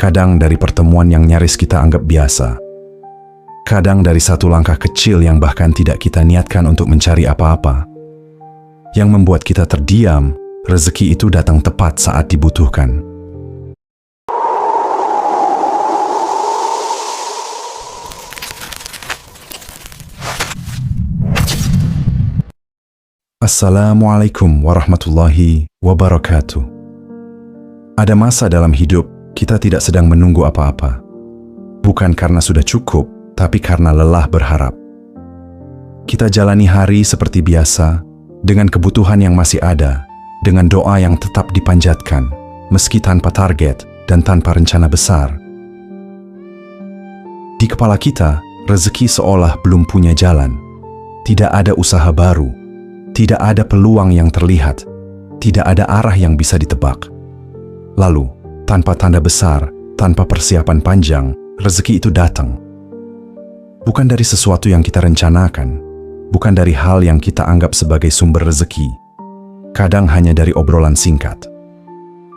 Kadang dari pertemuan yang nyaris kita anggap biasa. Kadang dari satu langkah kecil yang bahkan tidak kita niatkan untuk mencari apa-apa. Yang membuat kita terdiam, rezeki itu datang tepat saat dibutuhkan. Assalamualaikum warahmatullahi wabarakatuh. Ada masa dalam hidup kita tidak sedang menunggu apa-apa. Bukan karena sudah cukup, tapi karena lelah berharap. Kita jalani hari seperti biasa, dengan kebutuhan yang masih ada, dengan doa yang tetap dipanjatkan, meski tanpa target dan tanpa rencana besar. Di kepala kita, rezeki seolah belum punya jalan. Tidak ada usaha baru. Tidak ada peluang yang terlihat, tidak ada arah yang bisa ditebak. Lalu, tanpa tanda besar, tanpa persiapan panjang, rezeki itu datang. Bukan dari sesuatu yang kita rencanakan, bukan dari hal yang kita anggap sebagai sumber rezeki. Kadang hanya dari obrolan singkat.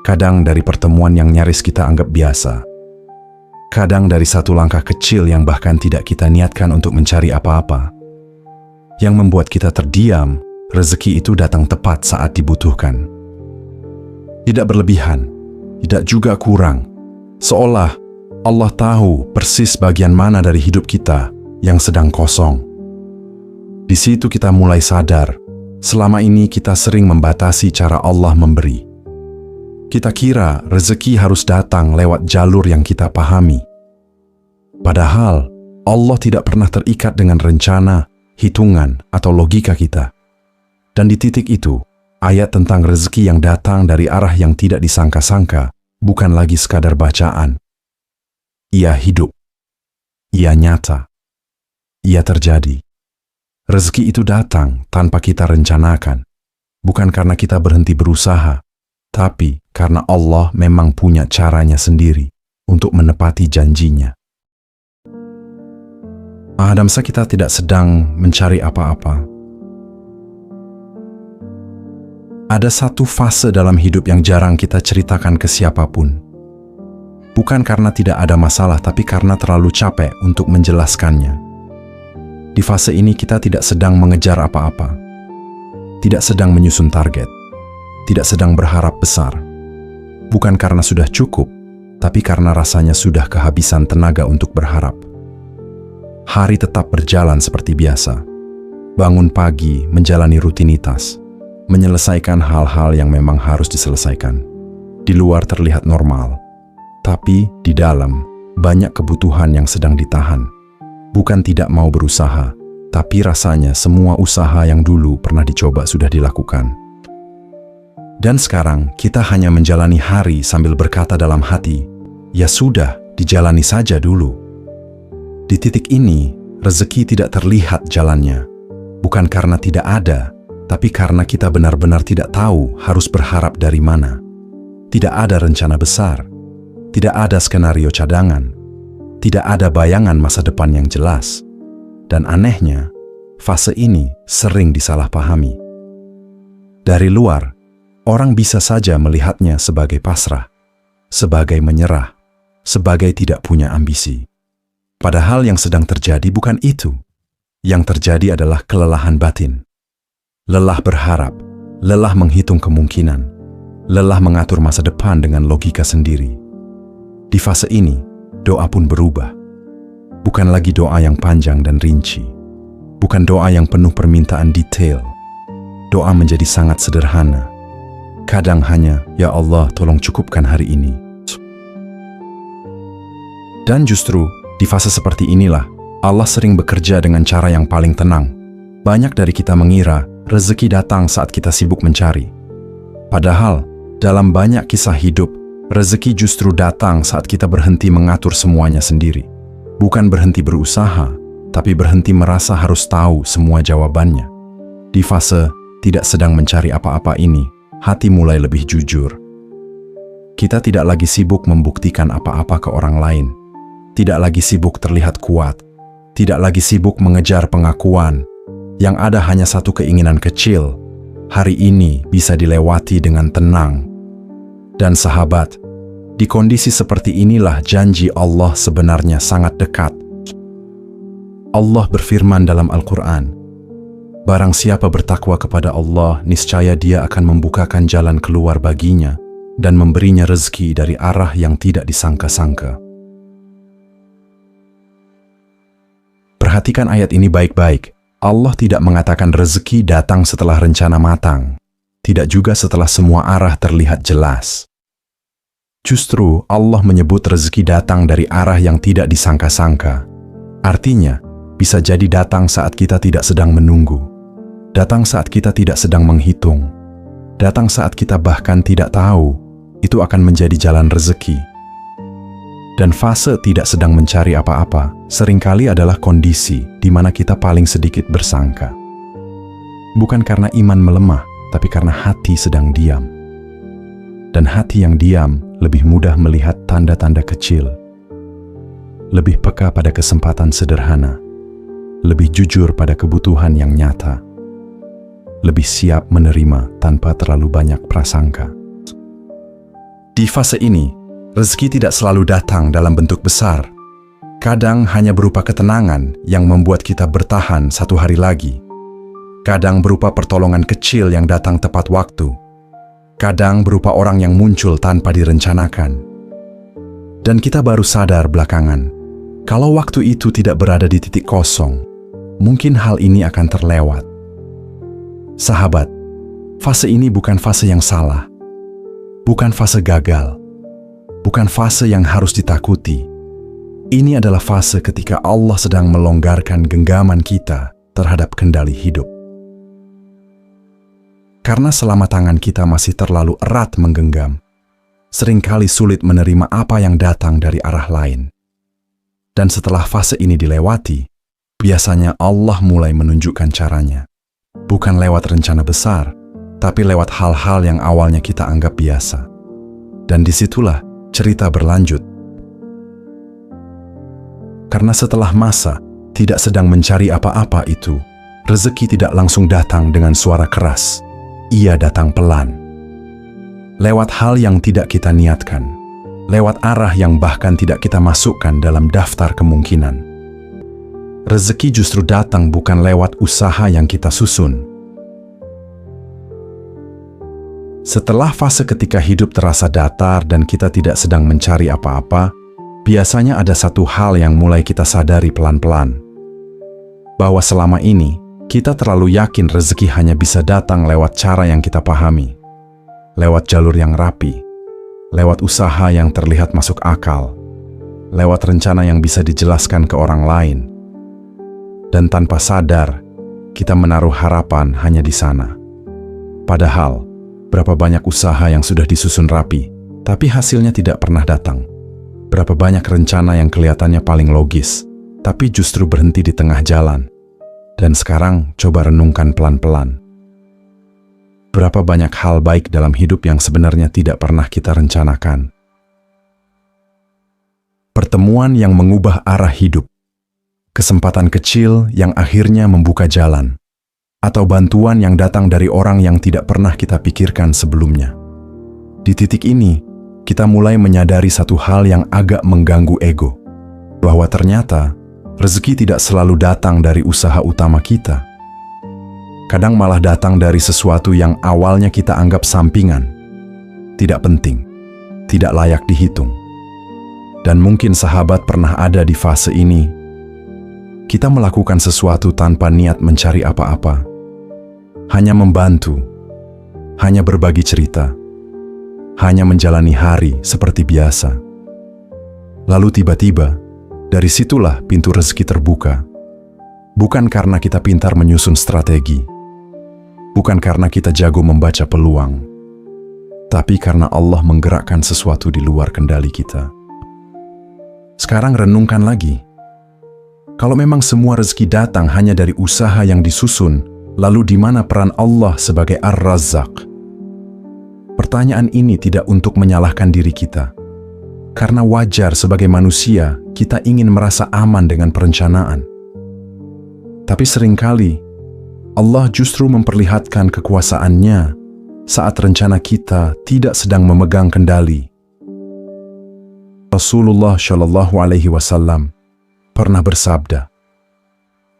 Kadang dari pertemuan yang nyaris kita anggap biasa. Kadang dari satu langkah kecil yang bahkan tidak kita niatkan untuk mencari apa-apa. Yang membuat kita terdiam, rezeki itu datang tepat saat dibutuhkan. Tidak berlebihan, tidak juga kurang. Seolah Allah tahu persis bagian mana dari hidup kita yang sedang kosong. Di situ kita mulai sadar, selama ini kita sering membatasi cara Allah memberi. Kita kira rezeki harus datang lewat jalur yang kita pahami. Padahal Allah tidak pernah terikat dengan rencana, hitungan, atau logika kita. Dan di titik itu, ayat tentang rezeki yang datang dari arah yang tidak disangka-sangka bukan lagi sekadar bacaan. Ia hidup. Ia nyata. Ia terjadi. Rezeki itu datang tanpa kita rencanakan. Bukan karena kita berhenti berusaha, tapi karena Allah memang punya caranya sendiri untuk menepati janjinya. Adamsa kita tidak sedang mencari apa-apa. Ada satu fase dalam hidup yang jarang kita ceritakan ke siapapun. Bukan karena tidak ada masalah, tapi karena terlalu capek untuk menjelaskannya. Di fase ini kita tidak sedang mengejar apa-apa. Tidak sedang menyusun target. Tidak sedang berharap besar. Bukan karena sudah cukup, tapi karena rasanya sudah kehabisan tenaga untuk berharap. Hari tetap berjalan seperti biasa. Bangun pagi, menjalani rutinitas. Menyelesaikan hal-hal yang memang harus diselesaikan. Di luar terlihat normal, tapi di dalam banyak kebutuhan yang sedang ditahan. Bukan tidak mau berusaha, tapi rasanya semua usaha yang dulu pernah dicoba sudah dilakukan. Dan sekarang kita hanya menjalani hari sambil berkata dalam hati, ya sudah, dijalani saja dulu. Di titik ini, rezeki tidak terlihat jalannya. Bukan karena tidak ada, tapi karena kita benar-benar tidak tahu harus berharap dari mana. Tidak ada rencana besar, tidak ada skenario cadangan, tidak ada bayangan masa depan yang jelas. Dan anehnya, fase ini sering disalahpahami. Dari luar, orang bisa saja melihatnya sebagai pasrah, sebagai menyerah, sebagai tidak punya ambisi. Padahal yang sedang terjadi bukan itu. Yang terjadi adalah kelelahan batin. Lelah berharap, lelah menghitung kemungkinan, lelah mengatur masa depan dengan logika sendiri. Di fase ini, doa pun berubah. Bukan lagi doa yang panjang dan rinci. Bukan doa yang penuh permintaan detail. Doa menjadi sangat sederhana. Kadang hanya, ya Allah, tolong cukupkan hari ini. Dan justru, di fase seperti inilah, Allah sering bekerja dengan cara yang paling tenang. Banyak dari kita mengira, rezeki datang saat kita sibuk mencari. Padahal, dalam banyak kisah hidup, rezeki justru datang saat kita berhenti mengatur semuanya sendiri. Bukan berhenti berusaha, tapi berhenti merasa harus tahu semua jawabannya. Di fase tidak sedang mencari apa-apa ini, hati mulai lebih jujur. Kita tidak lagi sibuk membuktikan apa-apa ke orang lain. Tidak lagi sibuk terlihat kuat. Tidak lagi sibuk mengejar pengakuan. Yang ada hanya satu keinginan kecil, hari ini bisa dilewati dengan tenang. Dan sahabat, Di kondisi seperti inilah janji Allah sebenarnya sangat dekat. Allah berfirman dalam Al-Quran, "Barang siapa bertakwa kepada Allah, niscaya Dia akan membukakan jalan keluar baginya dan memberinya rezeki dari arah yang tidak disangka-sangka." Perhatikan ayat ini baik-baik. Allah tidak mengatakan rezeki datang setelah rencana matang, tidak juga setelah semua arah terlihat jelas. Justru Allah menyebut rezeki datang dari arah yang tidak disangka-sangka. Artinya, bisa jadi datang saat kita tidak sedang menunggu, datang saat kita tidak sedang menghitung, datang saat kita bahkan tidak tahu itu akan menjadi jalan rezeki. Dan fase tidak sedang mencari apa-apa seringkali adalah kondisi di mana kita paling sedikit bersangka. Bukan karena iman melemah, tapi karena hati sedang diam. Dan hati yang diam lebih mudah melihat tanda-tanda kecil, lebih peka pada kesempatan sederhana, lebih jujur pada kebutuhan yang nyata, lebih siap menerima tanpa terlalu banyak prasangka. Di fase ini, rezeki tidak selalu datang dalam bentuk besar. Kadang hanya berupa ketenangan yang membuat kita bertahan satu hari lagi. Kadang berupa pertolongan kecil yang datang tepat waktu. Kadang berupa orang yang muncul tanpa direncanakan. Dan kita baru sadar belakangan, kalau waktu itu tidak berada di titik kosong, mungkin hal ini akan terlewat. Sahabat, fase ini bukan fase yang salah, bukan fase gagal, bukan fase yang harus ditakuti. Ini adalah fase ketika Allah sedang melonggarkan genggaman kita terhadap kendali hidup. Karena selama tangan kita masih terlalu erat menggenggam, seringkali sulit menerima apa yang datang dari arah lain. Dan setelah fase ini dilewati, biasanya Allah mulai menunjukkan caranya. Bukan lewat rencana besar, tapi lewat hal-hal yang awalnya kita anggap biasa. Dan disitulah cerita berlanjut. Karena setelah masa tidak sedang mencari apa-apa itu, rezeki tidak langsung datang dengan suara keras. Ia datang pelan. Lewat hal yang tidak kita niatkan, lewat arah yang bahkan tidak kita masukkan dalam daftar kemungkinan. Rezeki justru datang bukan lewat usaha yang kita susun. Setelah fase ketika hidup terasa datar dan kita tidak sedang mencari apa-apa, biasanya ada satu hal yang mulai kita sadari pelan-pelan. Bahwa selama ini, kita terlalu yakin rezeki hanya bisa datang lewat cara yang kita pahami. Lewat jalur yang rapi, lewat usaha yang terlihat masuk akal, lewat rencana yang bisa dijelaskan ke orang lain. Dan tanpa sadar, kita menaruh harapan hanya di sana. Padahal, berapa banyak usaha yang sudah disusun rapi, tapi hasilnya tidak pernah datang. Berapa banyak rencana yang kelihatannya paling logis, tapi justru berhenti di tengah jalan. Dan sekarang coba renungkan pelan-pelan. Berapa banyak hal baik dalam hidup yang sebenarnya tidak pernah kita rencanakan. Pertemuan yang mengubah arah hidup. Kesempatan kecil yang akhirnya membuka jalan. Atau bantuan yang datang dari orang yang tidak pernah kita pikirkan sebelumnya. Di titik ini, kita mulai menyadari satu hal yang agak mengganggu ego. Bahwa ternyata, rezeki tidak selalu datang dari usaha utama kita. Kadang malah datang dari sesuatu yang awalnya kita anggap sampingan, tidak penting, tidak layak dihitung. Dan mungkin sahabat pernah ada di fase ini. Kita melakukan sesuatu tanpa niat mencari apa-apa. Hanya membantu, hanya berbagi cerita, hanya menjalani hari seperti biasa. Lalu tiba-tiba, dari situlah pintu rezeki terbuka. Bukan karena kita pintar menyusun strategi. Bukan karena kita jago membaca peluang. Tapi karena Allah menggerakkan sesuatu di luar kendali kita. Sekarang renungkan lagi. Kalau memang semua rezeki datang hanya dari usaha yang disusun, lalu di mana peran Allah sebagai Ar-Razzaq? Pertanyaan ini tidak untuk menyalahkan diri kita. Karena wajar sebagai manusia, kita ingin merasa aman dengan perencanaan. Tapi seringkali, Allah justru memperlihatkan kekuasaannya saat rencana kita tidak sedang memegang kendali. Rasulullah Shallallahu Alaihi Wasallam pernah bersabda,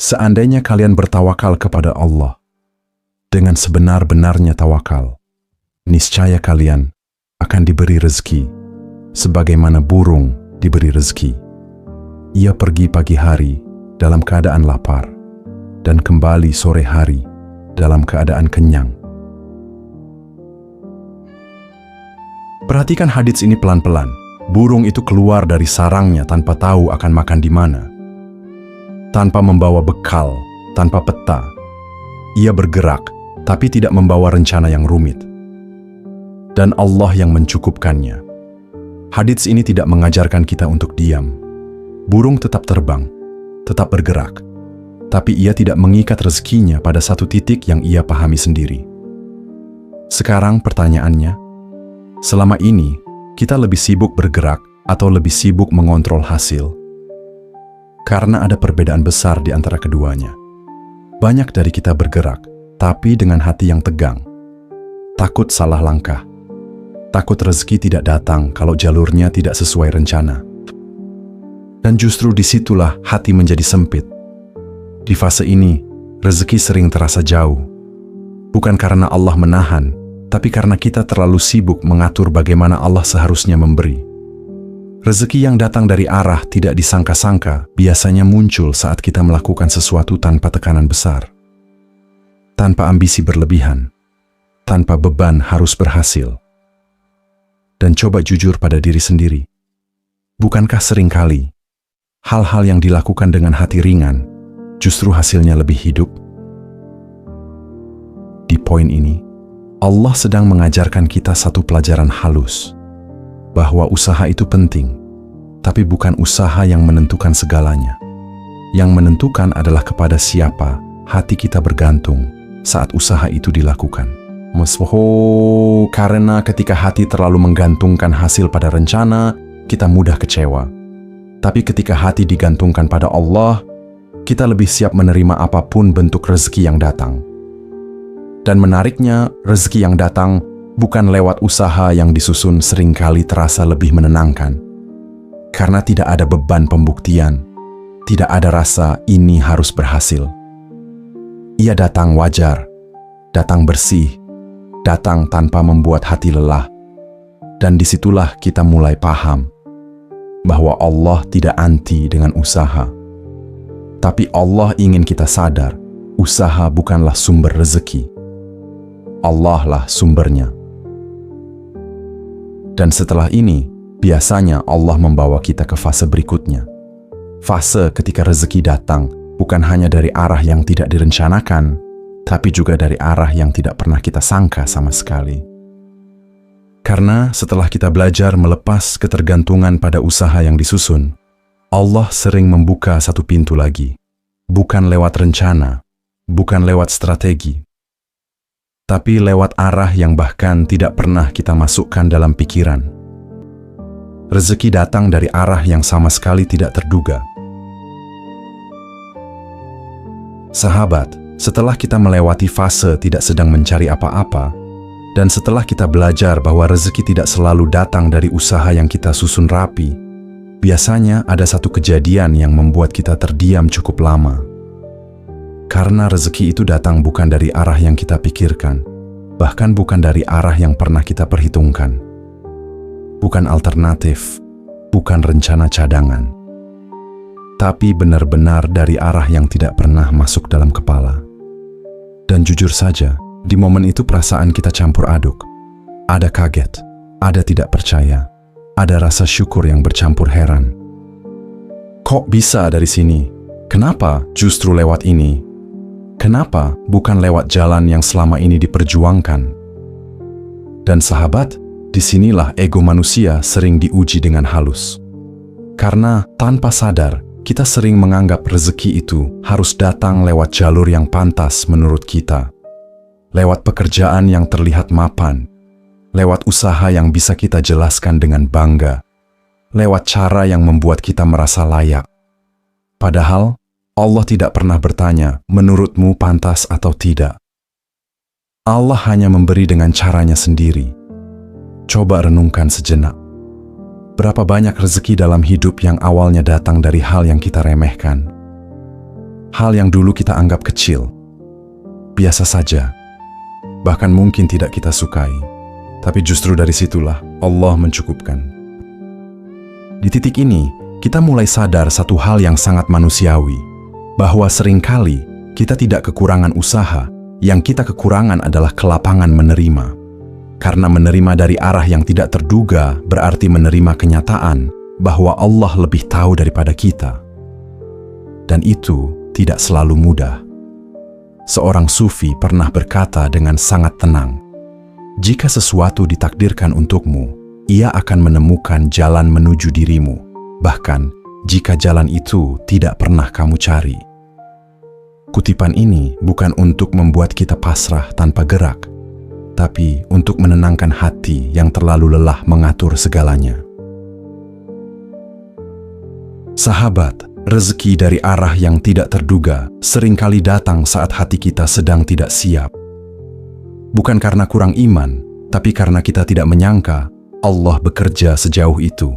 "Seandainya kalian bertawakal kepada Allah dengan sebenar-benarnya tawakal, niscaya kalian akan diberi rezeki sebagaimana burung diberi rezeki. Ia pergi pagi hari dalam keadaan lapar dan kembali sore hari dalam keadaan kenyang." Perhatikan hadits ini pelan-pelan. Burung itu keluar dari sarangnya tanpa tahu akan makan di mana. Tanpa membawa bekal, tanpa peta. Ia bergerak, tapi tidak membawa rencana yang rumit. Dan Allah yang mencukupkannya. Hadits ini tidak mengajarkan kita untuk diam. Burung tetap terbang, tetap bergerak. Tapi ia tidak mengikat rezekinya pada satu titik yang ia pahami sendiri. Sekarang pertanyaannya, selama ini kita lebih sibuk bergerak atau lebih sibuk mengontrol hasil? Karena ada perbedaan besar di antara keduanya. Banyak dari kita bergerak, tapi dengan hati yang tegang. Takut salah langkah. Takut rezeki tidak datang kalau jalurnya tidak sesuai rencana. Dan justru disitulah hati menjadi sempit. Di fase ini, rezeki sering terasa jauh. Bukan karena Allah menahan, tapi karena kita terlalu sibuk mengatur bagaimana Allah seharusnya memberi. Rezeki yang datang dari arah tidak disangka-sangka biasanya muncul saat kita melakukan sesuatu tanpa tekanan besar. Tanpa ambisi berlebihan. Tanpa beban harus berhasil. Dan coba jujur pada diri sendiri. Bukankah seringkali hal-hal yang dilakukan dengan hati ringan justru hasilnya lebih hidup? Di poin ini, Allah sedang mengajarkan kita satu pelajaran halus, bahwa usaha itu penting, tapi bukan usaha yang menentukan segalanya. Yang menentukan adalah kepada siapa hati kita bergantung saat usaha itu dilakukan. Karena ketika hati terlalu menggantungkan hasil pada rencana, kita mudah kecewa. Tapi ketika hati digantungkan pada Allah, kita lebih siap menerima apapun bentuk rezeki yang datang. Dan menariknya, rezeki yang datang bukan lewat usaha yang disusun seringkali terasa lebih menenangkan. Karena tidak ada beban pembuktian, tidak ada rasa ini harus berhasil. Ia datang wajar, datang bersih, datang tanpa membuat hati lelah. Dan disitulah kita mulai paham bahwa Allah tidak anti dengan usaha. Tapi Allah ingin kita sadar, usaha bukanlah sumber rezeki. Allah lah sumbernya. Dan setelah ini, biasanya Allah membawa kita ke fase berikutnya. Fase ketika rezeki datang bukan hanya dari arah yang tidak direncanakan, tapi juga dari arah yang tidak pernah kita sangka sama sekali. Karena setelah kita belajar melepas ketergantungan pada usaha yang disusun, Allah sering membuka satu pintu lagi. Bukan lewat rencana, bukan lewat strategi, tapi lewat arah yang bahkan tidak pernah kita masukkan dalam pikiran. Rezeki datang dari arah yang sama sekali tidak terduga. Sahabat, setelah kita melewati fase tidak sedang mencari apa-apa, dan setelah kita belajar bahwa rezeki tidak selalu datang dari usaha yang kita susun rapi, biasanya ada satu kejadian yang membuat kita terdiam cukup lama. Karena rezeki itu datang bukan dari arah yang kita pikirkan, bahkan bukan dari arah yang pernah kita perhitungkan. Bukan alternatif, bukan rencana cadangan, tapi benar-benar dari arah yang tidak pernah masuk dalam kepala. Dan jujur saja, di momen itu perasaan kita campur aduk. Ada kaget, ada tidak percaya, ada rasa syukur yang bercampur heran. Kok bisa dari sini? Kenapa justru lewat ini? Kenapa bukan lewat jalan yang selama ini diperjuangkan? Dan sahabat, disinilah ego manusia sering diuji dengan halus. Karena tanpa sadar, kita sering menganggap rezeki itu harus datang lewat jalur yang pantas menurut kita. Lewat pekerjaan yang terlihat mapan, lewat usaha yang bisa kita jelaskan dengan bangga, lewat cara yang membuat kita merasa layak. Padahal, Allah tidak pernah bertanya, menurutmu pantas atau tidak. Allah hanya memberi dengan caranya sendiri. Coba renungkan sejenak. Berapa banyak rezeki dalam hidup yang awalnya datang dari hal yang kita remehkan. Hal yang dulu kita anggap kecil, biasa saja, bahkan mungkin tidak kita sukai. Tapi justru dari situlah Allah mencukupkan. Di titik ini, kita mulai sadar satu hal yang sangat manusiawi, bahwa seringkali kita tidak kekurangan usaha, yang kita kekurangan adalah kelapangan menerima. Karena menerima dari arah yang tidak terduga berarti menerima kenyataan bahwa Allah lebih tahu daripada kita. Dan itu tidak selalu mudah. Seorang sufi pernah berkata dengan sangat tenang, "Jika sesuatu ditakdirkan untukmu, ia akan menemukan jalan menuju dirimu, bahkan jika jalan itu tidak pernah kamu cari." Kutipan ini bukan untuk membuat kita pasrah tanpa gerak, tapi untuk menenangkan hati yang terlalu lelah mengatur segalanya. Sahabat, rezeki dari arah yang tidak terduga seringkali datang saat hati kita sedang tidak siap. Bukan karena kurang iman, tapi karena kita tidak menyangka Allah bekerja sejauh itu.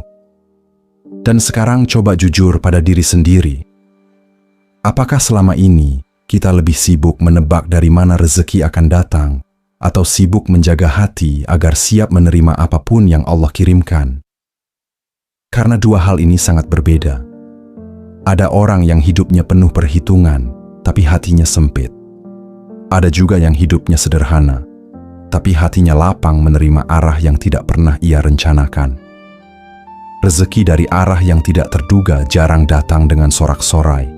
Dan sekarang coba jujur pada diri sendiri. Apakah selama ini kita lebih sibuk menebak dari mana rezeki akan datang, atau sibuk menjaga hati agar siap menerima apapun yang Allah kirimkan? Karena dua hal ini sangat berbeda. Ada orang yang hidupnya penuh perhitungan, tapi hatinya sempit. Ada juga yang hidupnya sederhana, tapi hatinya lapang menerima arah yang tidak pernah ia rencanakan. Rezeki dari arah yang tidak terduga jarang datang dengan sorak-sorai.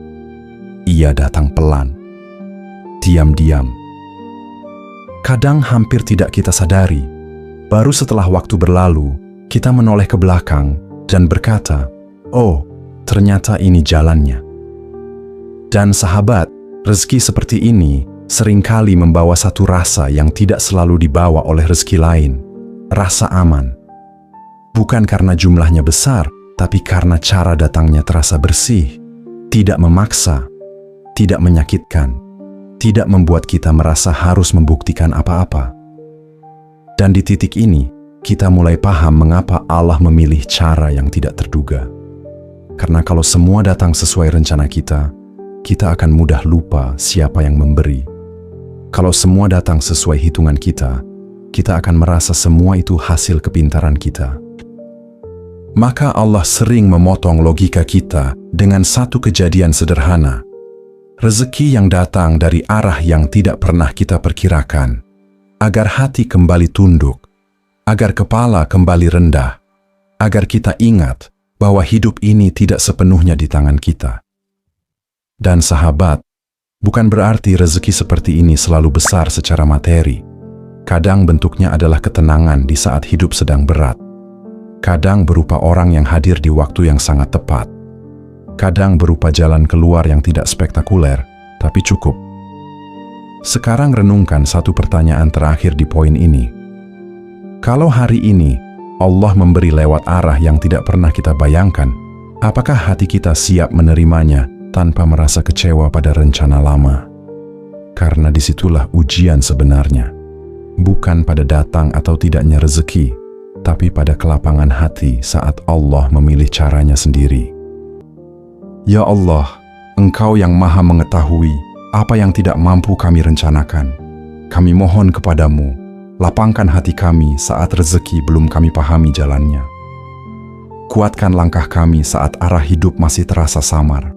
Ia datang pelan, diam-diam. Kadang hampir tidak kita sadari, baru setelah waktu berlalu, kita menoleh ke belakang dan berkata, "Oh, ternyata ini jalannya." Dan sahabat, rezeki seperti ini seringkali membawa satu rasa yang tidak selalu dibawa oleh rezeki lain, rasa aman. Bukan karena jumlahnya besar, tapi karena cara datangnya terasa bersih, tidak memaksa, tidak menyakitkan, tidak membuat kita merasa harus membuktikan apa-apa. Dan di titik ini, kita mulai paham mengapa Allah memilih cara yang tidak terduga. Karena kalau semua datang sesuai rencana kita, kita akan mudah lupa siapa yang memberi. Kalau semua datang sesuai hitungan kita, kita akan merasa semua itu hasil kepintaran kita. Maka Allah sering memotong logika kita dengan satu kejadian sederhana. Rezeki yang datang dari arah yang tidak pernah kita perkirakan, agar hati kembali tunduk, agar kepala kembali rendah, agar kita ingat bahwa hidup ini tidak sepenuhnya di tangan kita. Dan sahabat, bukan berarti rezeki seperti ini selalu besar secara materi. Kadang bentuknya adalah ketenangan di saat hidup sedang berat. Kadang berupa orang yang hadir di waktu yang sangat tepat. Kadang berupa jalan keluar yang tidak spektakuler, tapi cukup. Sekarang renungkan satu pertanyaan terakhir di poin ini. Kalau hari ini Allah memberi lewat arah yang tidak pernah kita bayangkan, apakah hati kita siap menerimanya tanpa merasa kecewa pada rencana lama? Karena disitulah ujian sebenarnya. Bukan pada datang atau tidaknya rezeki, tapi pada kelapangan hati saat Allah memilih caranya sendiri. Ya Allah, Engkau yang maha mengetahui apa yang tidak mampu kami rencanakan. Kami mohon kepadamu, lapangkan hati kami saat rezeki belum kami pahami jalannya. Kuatkan langkah kami saat arah hidup masih terasa samar.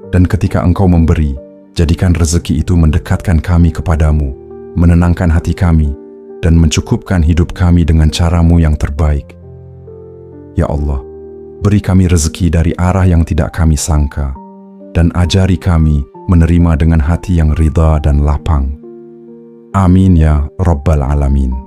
Dan ketika Engkau memberi, jadikan rezeki itu mendekatkan kami kepadamu, menenangkan hati kami, dan mencukupkan hidup kami dengan cara-Mu yang terbaik. Ya Allah, beri kami rezeki dari arah yang tidak kami sangka, dan ajari kami menerima dengan hati yang ridha dan lapang. Amin ya Rabbal Alamin.